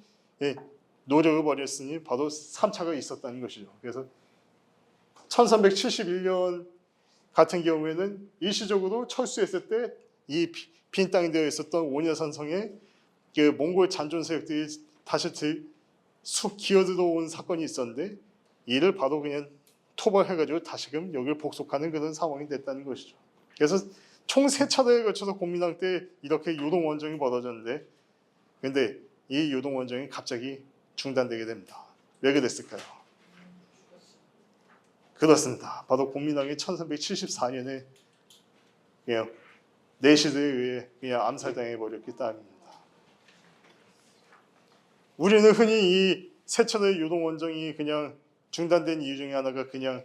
노력을 벌였으니 바로 3차가 있었다는 것이죠. 그래서 1371년 같은 경우에는 일시적으로 철수했을 때 이 빈 땅이 되어 있었던 오녀산성에 그 몽골 잔존 세력들이 다시 기어들어온 사건이 있었는데 이를 바로 그냥 토벌해가지고 다시금 여기를 복속하는 그런 상황이 됐다는 것이죠. 그래서 총 3차례에 걸쳐서 공민왕 때 이렇게 요동 원정이 벌어졌는데 근데 이 요동 원정이 갑자기 중단되게 됩니다. 왜 그랬을까요? 그렇습니다. 바로 공민왕이 1374년에 그냥 내시들에 의해 그냥 암살당해 버렸기 때문입니다. 우리는 흔히 이 세차례 요동 원정이 그냥 중단된 이유 중에 하나가 그냥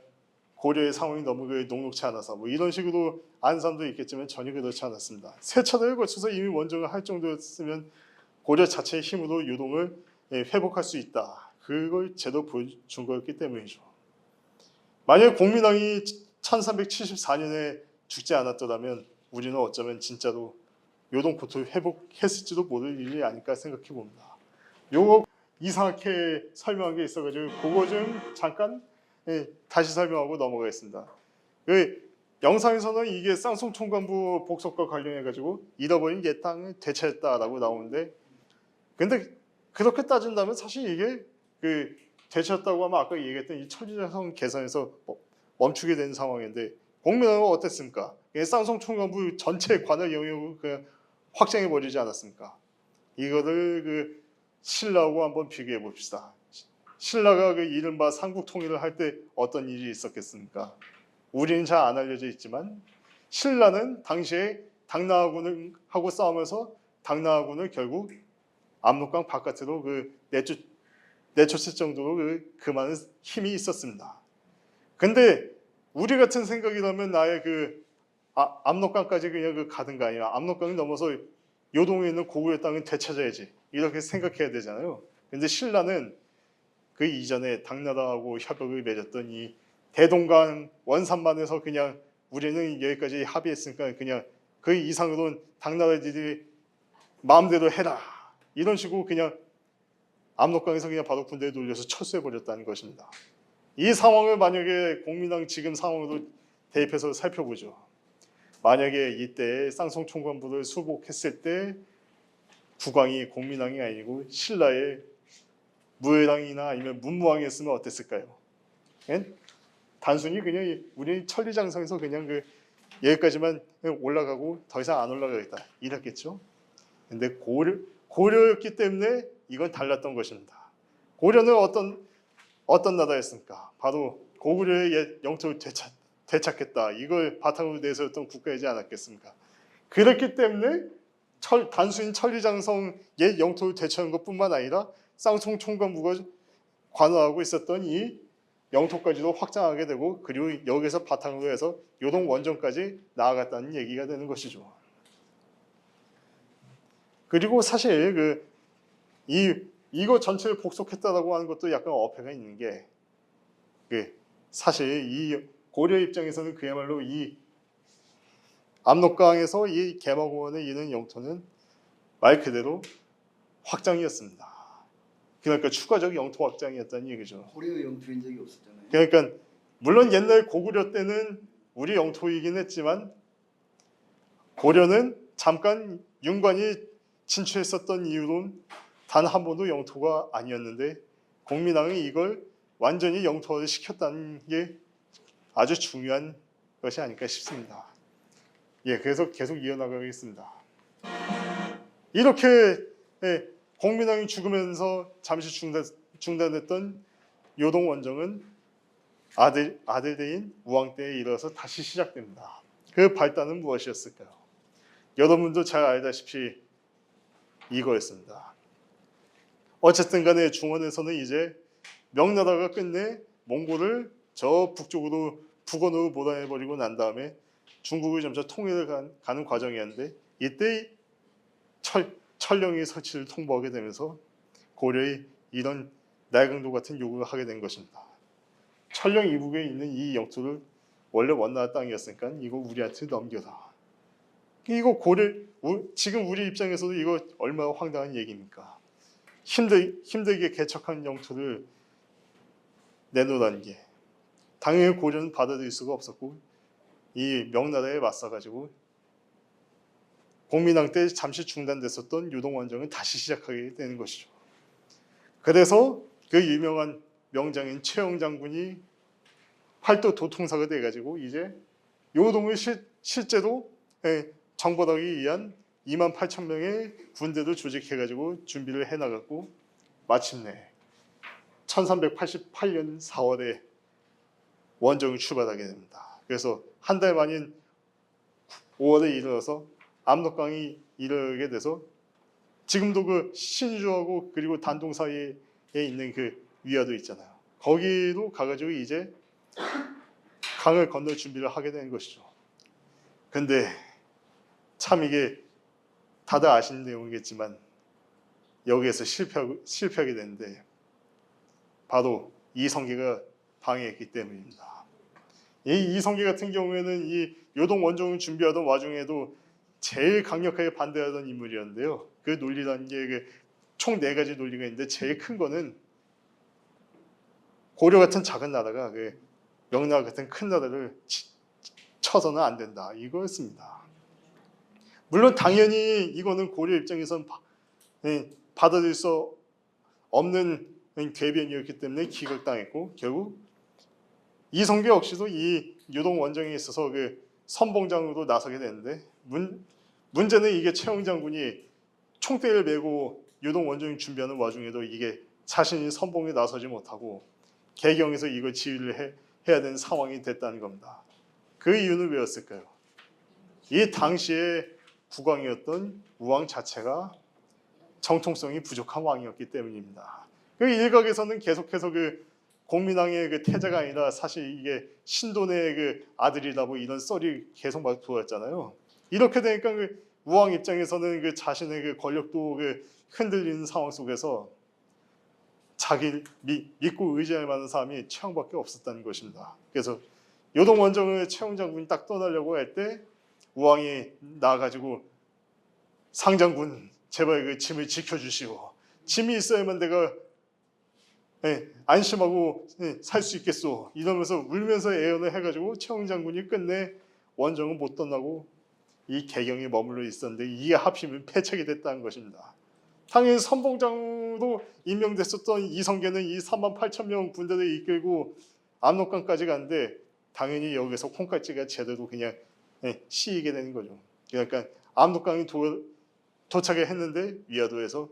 고려의 상황이 너무 녹록치 않아서 뭐 이런 식으로 아는 사람도 있겠지만 전혀 그렇지 않았습니다. 세 차례에 걸쳐서 이미 원정을 할 정도였으면 고려 자체의 힘으로 요동을 회복할 수 있다. 그걸 제대로 보여준 거였기 때문이죠. 만약 공민왕이 1374년에 죽지 않았더라면 우리는 어쩌면 진짜로 요동 고토를 회복했을지도 모를 일이 아닐까 생각해 봅니다. 요거 이상하게 설명한 게 있어가지고 그거 좀 잠깐 다시 설명하고 넘어가겠습니다. 그 영상에서는 이게 쌍송 총관부 복속과 관련해가지고 잃어버린 옛 땅을 되찾았다라고 나오는데 근데 그렇게 따진다면 사실 이게 그 되찾았다고 하면 아까 얘기했던 이 천지자성 계산에서 멈추게 된 상황인데 공민왕은 어땠습니까? 쌍송 총관부 전체 관할 영역을 그냥 확장해 버리지 않았습니까? 이거를 그 신라하고 한번 비교해 봅시다. 신라가 그 이른바 삼국 통일을 할 때 어떤 일이 있었겠습니까? 우리는 잘 안 알려져 있지만 신라는 당시에 당나라군하고 싸우면서 당나라군을 결국 압록강 바깥으로 그 내쫓을 정도로 그 많은 힘이 있었습니다. 근데 우리 같은 생각이라면 나의 압록강까지 그냥 가든가 아니라 압록강을 넘어서 요동에 있는 고구려 땅을 되찾아야지 이렇게 생각해야 되잖아요. 근데 신라는 그 이전에 당나라하고 협약을 맺었던 이 대동강 원산만에서 그냥 우리는 여기까지 합의했으니까 그냥 그 이상으로는 당나라들이 마음대로 해라 이런 식으로 그냥 압록강에서 그냥 바로 군대에 돌려서 철수해버렸다는 것입니다. 이 상황을 만약에 공민왕 지금 상황으로 대입해서 살펴보죠. 만약에 이때 쌍송 총관부를 수복했을 때 국왕이 공민왕이 아니고 신라의 무해랑이나 아니면 문무왕이었으면 어땠을까요? 단순히 그냥 우리 천리장성에서 그냥 여기까지만 올라가고 더 이상 안 올라가겠다 이랬겠죠. 근데 고려였기 때문에 이건 달랐던 것입니다. 고려는 어떤 나라였습니까? 바로 고구려의 옛 영토를 되찾겠다. 이걸 바탕으로 내세웠던 국가이지 않았겠습니까? 그렇기 때문에 단순히 천리장성 옛 영토를 되찾는 것뿐만 아니라 쌍송 총관부가 관할하고 있었던 이 영토까지도 확장하게 되고 그리고 여기서 바탕으로 해서 요동 원정까지 나아갔다는 얘기가 되는 것이죠. 그리고 사실 이거 전체를 복속했다라고 하는 것도 약간 어폐가 있는 게 사실 이 고려 입장에서는 그야말로 이 압록강에서 이 개마고원에 있는 영토는 말 그대로 확장이었습니다. 그러니까 추가적 영토 확장이었다는 얘기죠. 고려 영토인 적이 없었잖아요. 그러니까 물론 옛날 고구려 때는 우리 영토이긴 했지만 고려는 잠깐 윤관이 진출했었던 이유로는 단 한 번도 영토가 아니었는데 공민왕이 이걸 완전히 영토화를 시켰다는 게 아주 중요한 것이 아닐까 싶습니다. 그래서 계속 이어나가겠습니다. 이렇게 공민왕이 죽으면서 잠시 중단됐던 요동 원정은 아들대인 우왕 때에 이르러서 다시 시작됩니다. 그 발단은 무엇이었을까요? 여러분도 잘 알다시피 이거였습니다. 어쨌든 간에 중원에서는 이제 명나라가 끝내 몽골을 저 북쪽으로 북원으로 몰아내버리고 난 다음에 중국을 점차 통일을 가는 과정이었는데 이때 철령의 설치를 통보하게 되면서 고려의 이런 날강도 같은 요구를 하게 된 것입니다. 철령 이북에 있는 이 영토를 원래 원나라 땅이었으니까 이거 우리한테 넘겨라. 이거 지금 우리 입장에서도 이거 얼마나 황당한 얘기입니까? 힘들게 개척한 영토를 내놓으라는 게 당연히 고려는 받아들일 수가 없었고 이 명나라에 맞서가지고 공민왕 때 잠시 중단됐었던 요동원정은 다시 시작하게 되는 것이죠. 그래서 그 유명한 명장인 최영 장군이 팔도 도통사가 돼가지고 이제 요동을 실제로 정벌하기 위한 28,000명의 군대도 조직해가지고 준비를 해나갔고 마침내 1388년 4월에 원정을 출발하게 됩니다. 그래서 한 달 만인 5월에 이르러서 압록강이 이르게 돼서 지금도 그 신주하고 그리고 단동 사이에 있는 그 위화도 있잖아요. 거기로 가가지고 이제 강을 건널 준비를 하게 되는 것이죠. 근데 참 이게 다들 아시는 내용이겠지만 여기에서 실패하게 되는데 바로 이성계가 방해했기 때문입니다. 이 이성계 같은 경우에는 이 요동 원정을 준비하던 와중에도 제일 강력하게 반대하던 인물이었는데요. 그 논리라는 게 총 4가지 논리가 있는데 제일 큰 거는 고려 같은 작은 나라가 명나라 같은 큰 나라를 쳐서는 안 된다 이거였습니다. 물론 당연히 이거는 고려 입장에선 받아들일 수 없는 궤변이었기 때문에 기각당했고 결국 이성계 역시도 이 요동 원정에 있어서 선봉장으로 나서게 되는데 문제는 이게 최영 장군이 총대를 메고 요동 원정을 준비하는 와중에도 이게 자신이 선봉에 나서지 못하고 개경에서 이걸 지휘를 해야 되는 상황이 됐다는 겁니다. 그 이유는 왜였을까요? 이 당시에 국왕이었던 우왕 자체가 정통성이 부족한 왕이었기 때문입니다. 그 일각에서는 계속해서 그 공민왕의 그 태자가 아니라 사실 이게 신돈의 그 아들이라고 이런 썰이 계속 막 돌았잖아요. 이렇게 되니까 그 우왕 입장에서는 그 자신의 그 권력도 그 흔들리는 상황 속에서 자기를 믿고 의지할 만한 사람이 최영밖에 없었다는 것입니다. 그래서 요동 원정을 최영 장군이 딱 떠나려고 할 때 우왕이 나와가지고 상장군 제발 그 짐을 지켜주시오. 짐이 있어야만 내가 안심하고 살 수 있겠소. 이러면서 울면서 애연을 해가지고 최영 장군이 끝내 원정은 못 떠나고 이 개경에 머물러 있었는데 이게 하필이면 패착이 됐다는 것입니다. 당연히 선봉장으로 임명됐었던 이성계는 이 38,000명 군대를 이끌고 압록강까지 갔는데 당연히 여기서 콩깍지가 제대로 그냥 씌이게 되는 거죠. 그러니까 압록강이 도착을 했는데 위화도에서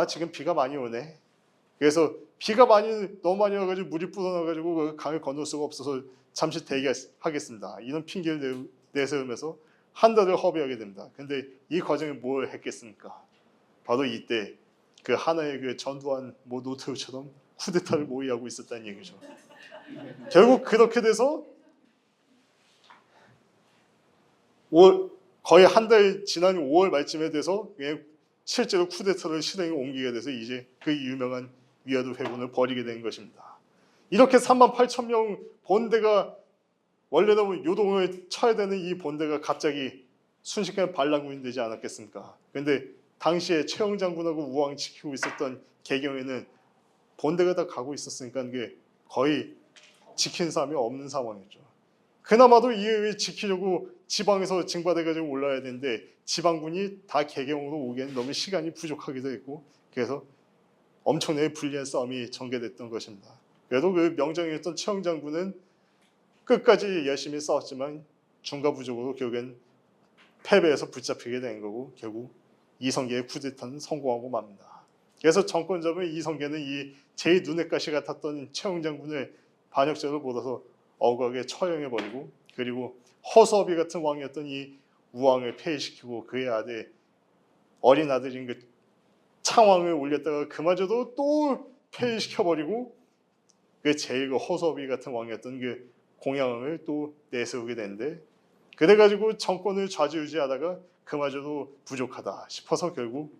지금 비가 많이 오네. 그래서 비가 너무 많이 와가지고 물이 불어나가지고 그 강을 건널 수가 없어서 잠시 대기하겠습니다. 이런 핑계를 내세우면서 한 달을 허비하게 됩니다. 근데 이 과정에 뭘 했겠습니까? 바로 이때 그 하나의 그 전두환 노태우처럼 쿠데타를 모의하고 있었다는 얘기죠. 결국 그렇게 돼서 거의 한 달 지난 5월 말쯤에 돼서 실제로 쿠데타를 실행에 옮기게 돼서 이제 그 유명한 위화도 회군을 벌이게 된 것입니다. 이렇게 38,000명 본대가 원래는 요동을 쳐야 되는 이 본대가 갑자기 순식간에 반란군이 되지 않았겠습니까? 그런데 당시에 최영 장군하고 우왕이 지키고 있었던 개경에는 본대가 다 가고 있었으니까 이게 거의 지킨 사람이 없는 상황이었죠. 그나마도 이에 지키려고 지방에서 징발해가지고 올라야 되는데 지방군이 다 개경으로 오기에는 너무 시간이 부족하기도 했고 그래서 엄청나게 불리한 싸움이 전개됐던 것입니다. 그래도 그 명장이었던 최영 장군은 끝까지 열심히 싸웠지만 중과부족으로 결국엔 패배해서 붙잡히게 된 거고 결국 이성계의 쿠데타는 성공하고 맙니다. 그래서 정권 잡은 이성계는 이 제일 눈엣 가시 같았던 최영 장군을 반역죄로 몰아서 억울하게 처형해버리고 그리고 허수아비 같은 왕이었던 이 우왕을 폐위시키고 그의 아들 어린 아들인 그 창왕을 올렸다가 그마저도 또 폐위시켜버리고 그 제일 그 허수아비 같은 왕이었던 그 공양왕을 또 내세우게 되는데 그래가지고 정권을 좌지우지하다가 그마저도 부족하다 싶어서 결국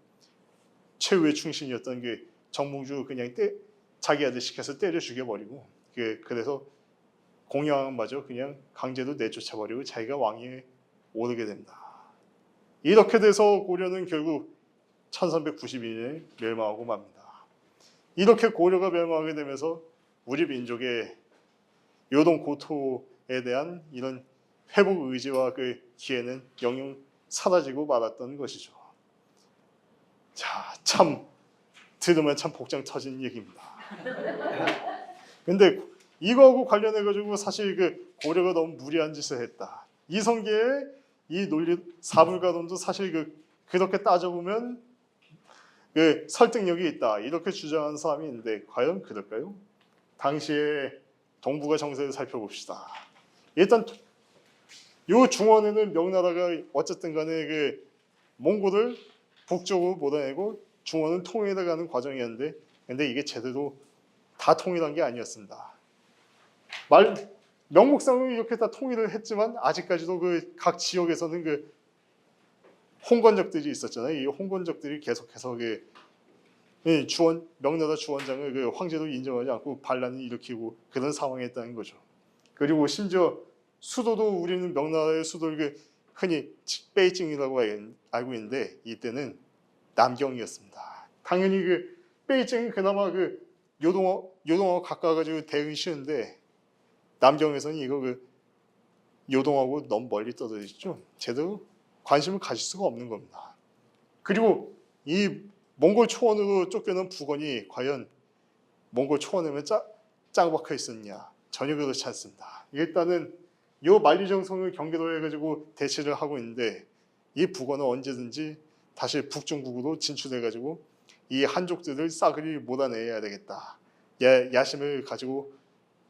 최후의 충신이었던 그 정몽주 그냥 자기 아들 시켜서 때려 죽여버리고 그래서 공양왕마저 그냥 강제로 내쫓아버리고 자기가 왕위에 오르게 된다. 이렇게 돼서 고려는 결국 1392년에 멸망하고 맙니다. 이렇게 고려가 멸망하게 되면서 우리 민족의 요동 고토에 대한 이런 회복 의지와 그 기회는 영영 사라지고 말았던 것이죠. 자, 참 들으면 참 복장 터진 얘기입니다. 근데 이거하고 관련해가지고 사실 그 고려가 너무 무리한 짓을 했다. 이성계의 이 논리 사불가론도 사실 그렇게 따져보면 그 설득력이 있다 이렇게 주장하는 사람이 있는데 과연 그럴까요? 당시에 동북아 정세를 살펴봅시다. 일단 요 중원에는 명나라가 어쨌든 간에 그 몽골을 북쪽으로 몰아내고 중원은 통일해 가는 과정이었는데 근데 이게 제대로 다 통일한 게 아니었습니다. 명목상으로 이렇게 다 통일을 했지만 아직까지도 그 각 지역에서는 그 홍건적들이 있었잖아요. 이 홍건적들이 계속해서 명나라 주원장을 그 황제도 인정하지 않고 반란을 일으키고 그런 상황에 있다는 거죠. 그리고 심지어 수도도 우리는 명나라의 수도를 흔히 베이징이라고 알고 있는데 이때는 남경이었습니다. 당연히 베이징이 그나마 요동하고 가까워가지고 대응이 쉬운데 남경에서는 이거 요동하고 너무 멀리 떨어져 있죠. 제대로 관심을 가질 수가 없는 겁니다. 그리고 이 몽골 초원으로 쫓겨난 북원이 과연 몽골 초원에만 짱 박혀 있었냐? 전혀 그렇지 않습니다. 일단은 요 만리정성을 경계로 해가지고 대치를 하고 있는데 이 북원은 언제든지 다시 북중국으로 진출해가지고 이 한족들을 싸그리 몰아내야 되겠다. 야심을 가지고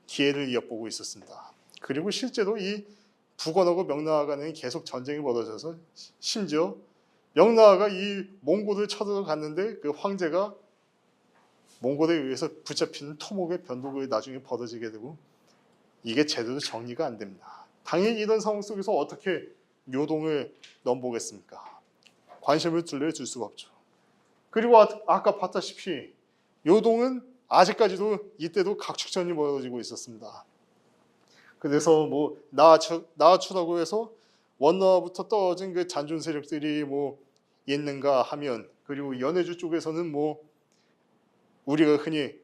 기회를 엿보고 있었습니다. 그리고 실제로 이 북원하고 명나라 간에 계속 전쟁이 벌어져서 심지어 명나라가 이 몽골을 쳐들어 갔는데 그 황제가 몽골에 의해서 붙잡히는 토목의 변동이 나중에 벌어지게 되고 이게 제대로 정리가 안 됩니다. 당연히 이런 상황 속에서 어떻게 요동을 넘보겠습니까? 관심을 둘러줄 수가 없죠. 그리고 아까 봤다시피 요동은 아직까지도 이때도 각축전이 벌어지고 있었습니다. 그래서 뭐 나아추라고 해서 원나라부터 떨어진 그 잔존 세력들이 뭐 있는가 하면, 그리고 연해주 쪽에서는 뭐 우리가 흔히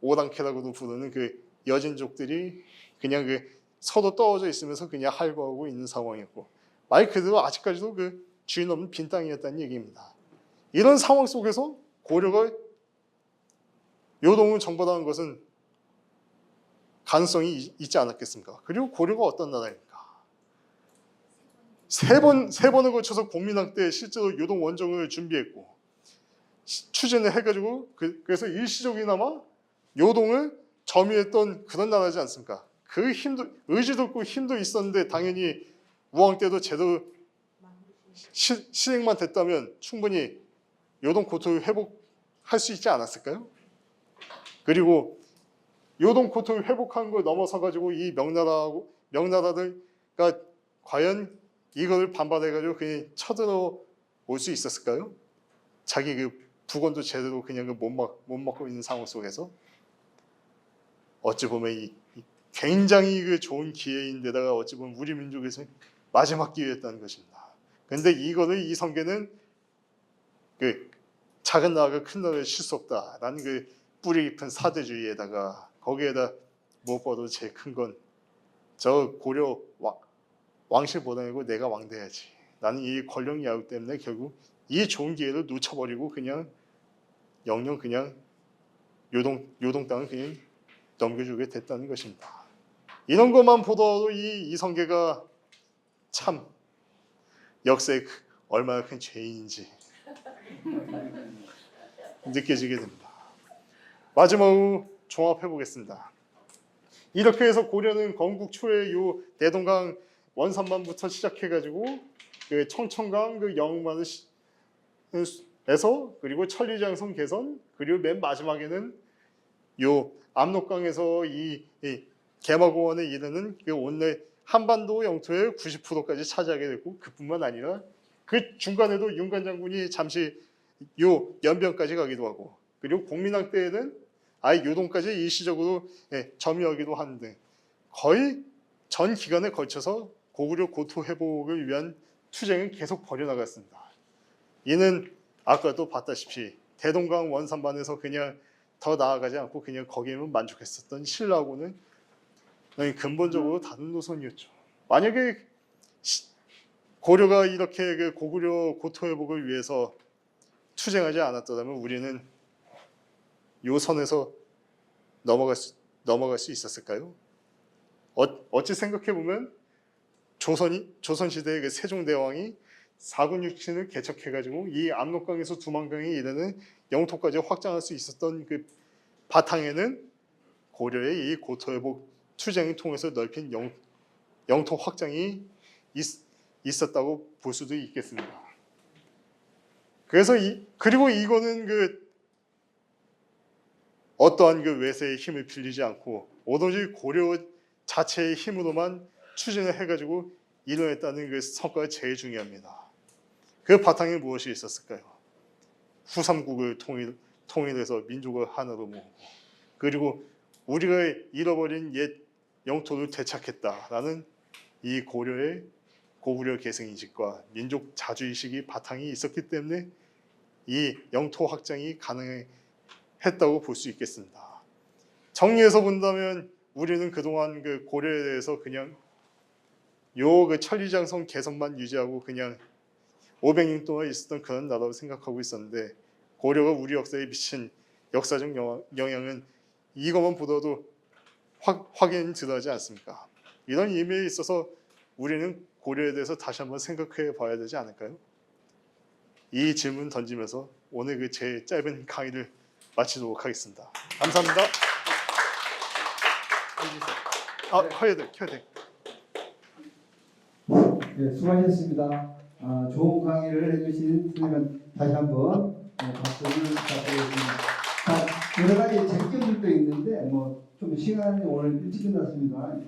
오랑캐라고도 부르는 그 여진족들이 그냥 그 서로 떨어져 있으면서 그냥 할거하고 있는 상황이었고, 말 그대로 아직까지도 그 주인 없는 빈 땅이었다는 얘기입니다. 이런 상황 속에서 고려가 요동을 정벌하는 것은 가능성이 있지 않았겠습니까? 그리고 고려가 어떤 나라입니까? 세 번을 거쳐서 공민왕 때 실제로 요동 원정을 준비했고 추진을 해가지고 그래서 일시적이나마 요동을 점유했던 그런 나라지 않습니까? 그 힘도, 의지도 있고 힘도 있었는데 당연히 우왕 때도 제대로 실행만 됐다면 충분히 요동 고토를 회복할 수 있지 않았을까요? 그리고 요동 고토를 회복한 걸 넘어서 가지고 이 명나라가 과연 이걸 반발해가지고 그냥 쳐들어 올 수 있었을까요? 자기 그 부건도 제대로 그냥 못 막고 있는 상황 속에서 어찌 보면 이 굉장히 그 좋은 기회인데다가 어찌 보면 우리 민족에서 마지막 기회였다는 것입니다. 그런데 이거를 이성계는 그 작은 나라가 큰 나라를 칠 수 없다라는 그 뿌리 깊은 사대주의에다가 거기에다 무엇보다도 제일 큰 건 저 고려 왕실 보내고 내가 왕 돼야지. 나는 이 권력 야유 때문에 결국 이 좋은 기회를 놓쳐버리고 그냥 영영 그냥 요동 땅을 그냥 넘겨주게 됐다는 것입니다. 이런 것만 보더라도 이 이성계가 참 역사에 얼마나 큰 죄인인지 느껴지게 됩니다. 마지막으로 종합해 보겠습니다. 이렇게 해서 고려는 건국 초에 요 대동강 원산만부터 시작해가지고 그 청천강 그 영만을 에서 그리고 천리장성 개선, 그리고 맨 마지막에는 요 압록강에서 이 개마고원에 이르는 그 오늘 한반도 영토의 90%까지 차지하게 됐고, 그뿐만 아니라 그 중간에도 윤관 장군이 잠시 요 연변까지 가기도 하고, 그리고 공민왕 때에는 아예 요동까지 일시적으로 점유하기도 하는데 거의 전 기간에 걸쳐서 고구려 고토 회복을 위한 투쟁을 계속 벌여나갔습니다. 이는 아까도 봤다시피 대동강 원산반에서 그냥 더 나아가지 않고 그냥 거기에만 만족했었던 신라하고는 근본적으로 다른 노선이었죠. 만약에 고려가 이렇게 그 고구려 고토 회복을 위해서 투쟁하지 않았더라면 우리는 요 선에서 넘어갈 수 있었을까요? 어찌 생각해 보면 조선시대의 그 세종대왕이 사군육신을 개척해가지고 이 압록강에서 두만강에 이르는 영토까지 확장할 수 있었던 그 바탕에는 고려의 이 고토회복 투쟁을 통해서 넓힌 영토 확장이 있었다고 볼 수도 있겠습니다. 그래서 그리고 이거는 그 어떠한 그 외세의 힘을 빌리지 않고 오로지 고려 자체의 힘으로만 추진을 해가지고 이뤄냈다는 그 성과가 제일 중요합니다. 그 바탕에 무엇이 있었을까요? 후삼국을 통일해서 민족을 하나로 모으고, 그리고 우리가 잃어버린 옛 영토를 되찾겠다라는 이 고려의 고구려 계승인식과 민족 자주의식이 바탕이 있었기 때문에 이 영토 확장이 가능했다고 볼 수 있겠습니다. 정리해서 본다면 우리는 그동안 그 고려에 대해서 그냥 그 천리장성 개선만 유지하고 그냥 500년 동안 있었던 그런 나라로 생각하고 있었는데, 고려가 우리 역사에 미친 역사적 영향은 이것만 보더라도 확인 들어가지 않습니까? 이런 의미에 있어서 우리는 고려에 대해서 다시 한번 생각해 봐야 되지 않을까요? 이 질문 던지면서 오늘 그 제 짧은 강의를 마치도록 하겠습니다. 감사합니다. 켜야 돼. 네, 수고하셨습니다. 좋은 강의를 해주신 선생님 다시 한번 박수를 부탁드리겠습니다. 여러 가지 쟁점들도 있는데 뭐 좀 시간이 오늘 일찍 끝났습니다.